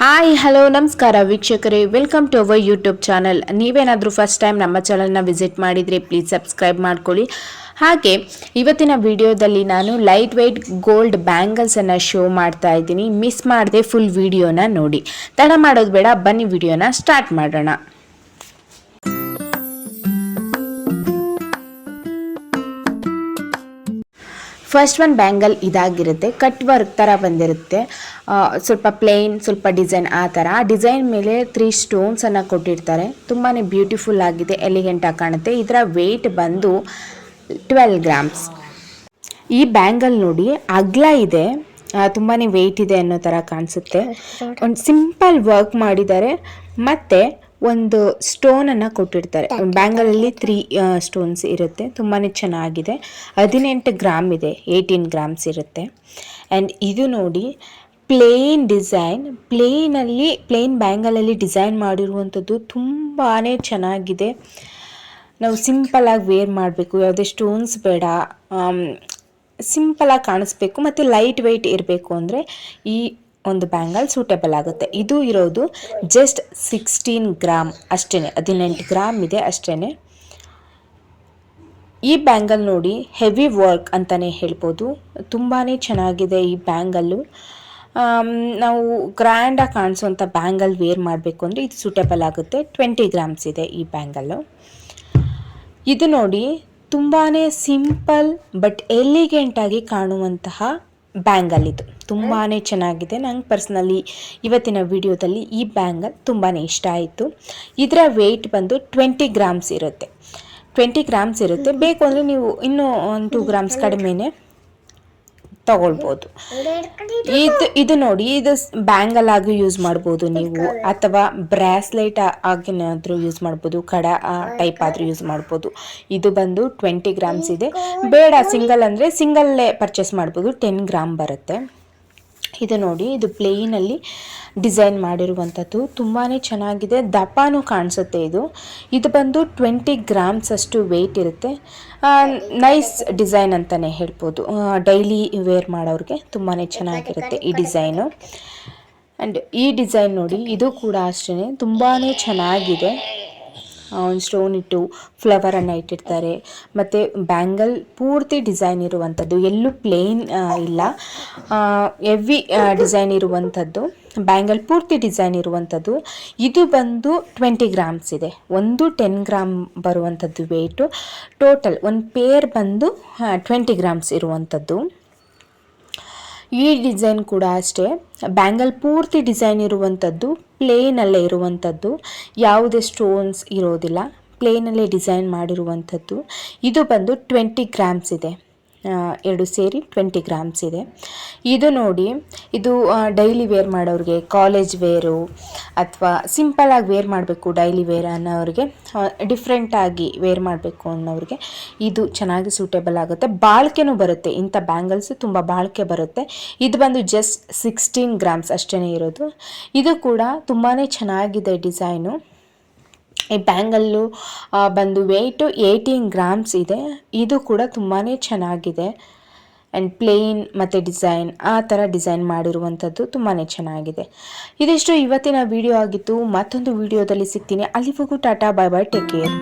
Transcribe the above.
Hi hello ನಮಸ್ಕಾರ ವೀಕ್ಷಕರೇ, welcome to our YouTube channel. ನೀವೇನಾದರೂ ಫಸ್ಟ್ ಟೈಮ್ ನಮ್ಮ ಚಾನಲ್ನ ವಿಸಿಟ್ ಮಾಡಿದರೆ ಪ್ಲೀಸ್ ಸಬ್ಸ್ಕ್ರೈಬ್ ಮಾಡ್ಕೊಳ್ಳಿ. ಹಾಗೆ ಇವತ್ತಿನ ವಿಡಿಯೋದಲ್ಲಿ ನಾನು ಲೈಟ್ ವೆಯ್ಟ್ ಗೋಲ್ಡ್ ಬ್ಯಾಂಗಲ್ಸನ್ನು ಶೋ ಮಾಡ್ತಾ ಇದ್ದೀನಿ. ಮಿಸ್ ಮಾಡದೆ ಫುಲ್ ವಿಡಿಯೋನ ನೋಡಿ. ತಡ ಮಾಡೋದು ಬೇಡ, ಬನ್ನಿ ವಿಡಿಯೋನ ಸ್ಟಾರ್ಟ್ ಮಾಡೋಣ. ಫಸ್ಟ್ ಒನ್ ಬ್ಯಾಂಗಲ್ ಇದಾಗಿರುತ್ತೆ, ಕಟ್ ವರ್ಕ್ ಥರ ಬಂದಿರುತ್ತೆ. ಸ್ವಲ್ಪ ಪ್ಲೇನ್, ಸ್ವಲ್ಪ ಡಿಸೈನ್, ಆ ಥರ ಡಿಸೈನ್ ಮೇಲೆ 3 ಸ್ಟೋನ್ಸನ್ನು ಕೊಟ್ಟಿರ್ತಾರೆ. ತುಂಬಾ ಬ್ಯೂಟಿಫುಲ್ ಆಗಿದೆ, ಎಲಿಗೆಂಟಾಗಿ ಕಾಣುತ್ತೆ. ಇದರ ವೆಯ್ಟ್ ಬಂದು 12 ಗ್ರಾಮ್ಸ್. ಈ ಬ್ಯಾಂಗಲ್ ನೋಡಿ ಅಗ್ಲ ಇದೆ, ತುಂಬಾ ವೆಯ್ಟ್ ಇದೆ ಅನ್ನೋ ಥರ ಕಾಣಿಸುತ್ತೆ. ಒಂದು ಸಿಂಪಲ್ ವರ್ಕ್ ಮಾಡಿದ್ದಾರೆ ಮತ್ತು ಒಂದು ಸ್ಟೋನನ್ನು ಕೊಟ್ಟಿರ್ತಾರೆ. ಬ್ಯಾಂಗಲಲ್ಲಿ 3 ಸ್ಟೋನ್ಸ್ ಇರುತ್ತೆ. ತುಂಬಾ ಚೆನ್ನಾಗಿದೆ. 18 ಗ್ರಾಮ್ ಇದೆ, 18 ಗ್ರಾಮ್ಸ್ ಇರುತ್ತೆ. ಆ್ಯಂಡ್ ಇದು ನೋಡಿ ಪ್ಲೇನ್ ಡಿಸೈನ್, ಪ್ಲೇನ್ ಬ್ಯಾಂಗಲಲ್ಲಿ ಡಿಸೈನ್ ಮಾಡಿರುವಂಥದ್ದು ತುಂಬಾ ಚೆನ್ನಾಗಿದೆ. ನಾವು ಸಿಂಪಲಾಗಿ ವೇರ್ ಮಾಡಬೇಕು, ಯಾವುದೇ ಸ್ಟೋನ್ಸ್ ಬೇಡ, ಸಿಂಪಲಾಗಿ ಕಾಣಿಸ್ಬೇಕು ಮತ್ತು ಲೈಟ್ ವೆಯ್ಟ್ ಇರಬೇಕು ಅಂದರೆ ಈ ಒಂದು ಬ್ಯಾಂಗಲ್ ಸೂಟೇಬಲ್ ಆಗುತ್ತೆ. ಇದು ಇರೋದು ಜಸ್ಟ್ 16 ಗ್ರಾಮ್ ಅಷ್ಟೇ, 18 ಗ್ರಾಮ್ ಇದೆ ಅಷ್ಟೇ. ಈ ಬ್ಯಾಂಗಲ್ ನೋಡಿ ಹೆವಿ ವರ್ಕ್ ಅಂತಲೇ ಹೇಳ್ಬೋದು. ತುಂಬಾ ಚೆನ್ನಾಗಿದೆ ಈ ಬ್ಯಾಂಗಲ್ಲು. ನಾವು ಗ್ರ್ಯಾಂಡಾಗಿ ಕಾಣಿಸುವಂಥ ಬ್ಯಾಂಗಲ್ ವೇರ್ ಮಾಡಬೇಕು ಅಂದರೆ ಇದು ಸೂಟೇಬಲ್ ಆಗುತ್ತೆ. 20 ಗ್ರಾಮ್ಸ್ ಇದೆ ಈ ಬ್ಯಾಂಗಲ್ಲು. ಇದು ನೋಡಿ ತುಂಬಾ ಸಿಂಪಲ್ ಬಟ್ ಎಲಿಗೆಂಟಾಗಿ ಕಾಣುವಂತಹ ಬ್ಯಾಂಗಲ್. ಇದು ತುಂಬಾ ಚೆನ್ನಾಗಿದೆ. ನಂಗೆ ಪರ್ಸ್ನಲಿ ಇವತ್ತಿನ ವಿಡಿಯೋದಲ್ಲಿ ಈ ಬ್ಯಾಂಗಲ್ ತುಂಬಾ ಇಷ್ಟ ಆಯಿತು. ಇದರ ವೆಯ್ಟ್ ಬಂದು 20 ಗ್ರಾಮ್ಸ್ ಇರುತ್ತೆ. 20 ಗ್ರಾಮ್ಸ್ ಇರುತ್ತೆ. ಬೇಕು ಅಂದರೆ ನೀವು ಇನ್ನೂ 2 ಗ್ರಾಮ್ಸ್ ಕಡಿಮೆನೇ ತಗೊಳ್ಬೋದು. ಇದು ನೋಡಿ, ಇದು ಬ್ಯಾಂಗಲ್ ಆಗಿ ಯೂಸ್ ಮಾಡ್ಬೋದು ನೀವು, ಅಥವಾ ಬ್ರಾಸ್ಲೆಟ್ ಆಗಿನಾದರೂ ಯೂಸ್ ಮಾಡ್ಬೋದು, ಕಡ ಟೈಪ್ ಆದರೂ ಯೂಸ್ ಮಾಡ್ಬೋದು. ಇದು ಬಂದು 20 ಗ್ರಾಮ್ಸ್ ಇದೆ. ಬೇಡ ಸಿಂಗಲ್ ಅಂದರೆ ಸಿಂಗಲ್ಲೇ ಪರ್ಚೇಸ್ ಮಾಡ್ಬೋದು, 10 ಗ್ರಾಮ್ ಬರುತ್ತೆ. ಇದು ನೋಡಿ, ಇದು ಪ್ಲೇನಲ್ಲಿ ಡಿಸೈನ್ ಮಾಡಿರುವಂಥದ್ದು ತುಂಬಾ ಚೆನ್ನಾಗಿದೆ. ದಪ್ಪನೂ ಕಾಣಿಸುತ್ತೆ. ಇದು ಬಂದು 20 ಗ್ರಾಮ್ಸ್ ಅಷ್ಟು ವೆಯ್ಟ್ ಇರುತ್ತೆ. ನೈಸ್ ಡಿಸೈನ್ ಅಂತಲೇ ಹೇಳ್ಬೋದು. ಡೈಲಿ ವೇರ್ ಮಾಡೋರಿಗೆ ತುಂಬಾ ಚೆನ್ನಾಗಿರುತ್ತೆ ಈ ಡಿಸೈನು. ಆ್ಯಂಡ್ ಈ ಡಿಸೈನ್ ನೋಡಿ, ಇದು ಕೂಡ ಅಷ್ಟೇ ತುಂಬಾ ಚೆನ್ನಾಗಿದೆ. ಒಂದು ಸ್ಟೋನ್ ಇಟ್ಟು ಫ್ಲವರನ್ನು ಇಟ್ಟಿರ್ತಾರೆ. ಮತ್ತು ಬ್ಯಾಂಗಲ್ ಪೂರ್ತಿ ಡಿಸೈನ್ ಇರುವಂಥದ್ದು, ಎಲ್ಲೂ ಪ್ಲೇನ್ ಇಲ್ಲ, ಹೆವಿ ಡಿಸೈನ್ ಇರುವಂಥದ್ದು. ಬ್ಯಾಂಗಲ್ ಪೂರ್ತಿ ಡಿಸೈನ್ ಇರುವಂಥದ್ದು. ಇದು ಬಂದು 20 ಗ್ರಾಮ್ಸ್ ಇದೆ. ಒಂದು 10 ಗ್ರಾಮ್ ಬರುವಂಥದ್ದು ವೆಯ್ಟು. ಟೋಟಲ್ ಒಂದು ಪೇರ್ ಬಂದು 20 ಗ್ರಾಮ್ಸ್ ಇರುವಂಥದ್ದು. ಈ ಡಿಸೈನ್ ಕೂಡ ಅಷ್ಟೇ, ಬ್ಯಾಂಗಲ್ ಪೂರ್ತಿ ಡಿಸೈನ್ ಇರುವಂಥದ್ದು, ಪ್ಲೇನಲ್ಲೇ ಇರುವಂಥದ್ದು, ಯಾವುದೇ ಸ್ಟೋನ್ಸ್ ಇರೋದಿಲ್ಲ, ಪ್ಲೇನಲ್ಲೇ ಡಿಸೈನ್ ಮಾಡಿರುವಂಥದ್ದು. ಇದು ಬಂದು 20 ಗ್ರಾಮ್ಸ್ ಇದೆ. ಎರಡು ಸೇರಿ 20 ಗ್ರಾಮ್ಸ್ ಇದೆ. ಇದು ನೋಡಿ, ಇದು ಡೈಲಿ ವೇರ್ ಮಾಡೋರಿಗೆ, ಕಾಲೇಜ್ ವೇರು ಅಥವಾ ಸಿಂಪಲಾಗಿ ವೇರ್ ಮಾಡಬೇಕು ಡೈಲಿ ವೇರ್ ಅನ್ನೋರಿಗೆ, ಡಿಫ್ರೆಂಟಾಗಿ ವೇರ್ ಮಾಡಬೇಕು ಅನ್ನೋರಿಗೆ ಇದು ಚೆನ್ನಾಗಿ ಸೂಟೇಬಲ್ ಆಗುತ್ತೆ. ಬಾಳಿಕೆನೂ ಬರುತ್ತೆ. ಇಂಥ ಬ್ಯಾಂಗಲ್ಸು ತುಂಬ ಬಾಳಿಕೆ ಬರುತ್ತೆ. ಇದು ಬಂದು ಜಸ್ಟ್ 16 ಗ್ರಾಮ್ಸ್ ಅಷ್ಟೇ ಇರೋದು. ಇದು ಕೂಡ ತುಂಬಾ ಚೆನ್ನಾಗಿದೆ ಡಿಸೈನು. ಈ ಬ್ಯಾಂಗಲ್ಲು ಬಂದು ವೆಯ್ಟು 18 ಗ್ರಾಮ್ಸ್ ಇದೆ. ಇದು ಕೂಡ ತುಂಬಾ ಚೆನ್ನಾಗಿದೆ. ಆ್ಯಂಡ್ ಪ್ಲೇನ್ ಮತ್ತು ಡಿಸೈನ್, ಆ ಥರ ಡಿಸೈನ್ ಮಾಡಿರುವಂಥದ್ದು ತುಂಬಾ ಚೆನ್ನಾಗಿದೆ. ಇದಿಷ್ಟು ಇವತ್ತಿನ ವಿಡಿಯೋ ಆಗಿತ್ತು. ಮತ್ತೊಂದು ವಿಡಿಯೋದಲ್ಲಿ ಸಿಗ್ತೀನಿ. ಅಲ್ಲಿವರೆಗೂ Tata, bye bye, take care.